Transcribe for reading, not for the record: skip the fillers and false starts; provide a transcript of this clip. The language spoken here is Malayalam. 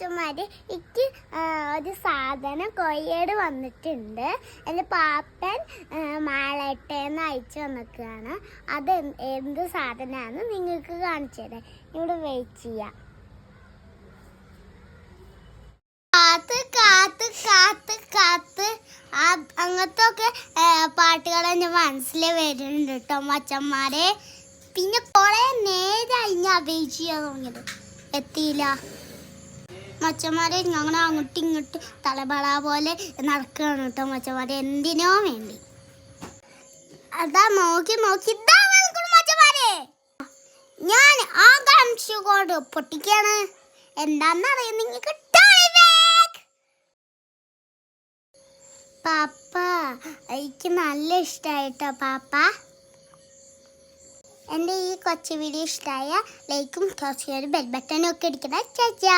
മച്ചന്മാര് എനിക്ക് ഒരു സാധനം കൊറിയർ വന്നിട്ടുണ്ട്. എൻ്റെ പാപ്പൻ മാളട്ടേന്ന് അയച്ചു വന്നിക്കുകയാണ്. അത് എന്ത് സാധനമാണെന്ന് നിങ്ങൾക്ക് കാണിച്ചു തരാം. ഇവിടെ വെയിറ്റ് ചെയ്യാം. കാത്ത് കാത്ത് കാത്ത് കാത്ത് അങ്ങനത്തെ ഒക്കെ പാട്ടുകൾ എൻ്റെ മനസ്സിൽ വരുന്നുണ്ട് കേട്ടോ മച്ചന്മാരെ. പിന്നെ കുറെ നേരമായി ഞാൻ വെയിറ്റ് ചെയ്യാൻ തുടങ്ങിയത്, എത്തിയില്ല മച്ചന്മാരെ. ഞങ്ങൾ അങ്ങോട്ടും ഇങ്ങോട്ടും തലബള പോലെ നടക്കുകയാണ് കേട്ടോ മച്ചന്മാരെ, എന്തിനോ വേണ്ടി. അതാ നോക്കി നോക്കി മച്ചന്മാരെ, ഞാൻ ആകാംക്ഷ കൊണ്ട് പൊട്ടിക്കാണ്. എന്താന്നറിയാം നിങ്ങൾക്ക്? പാപ്പ എനിക്ക് നല്ല ഇഷ്ടമായിട്ടോ പാപ്പ. എൻ്റെ ഈ കൊച്ചു വീഡിയോ ഇഷ്ടമായ ലൈക്കും സബ്സ്ക്രൈബ് ബെൽ ബട്ടനും ഒക്കെ അടിക്കണം. ചാച്ചാ.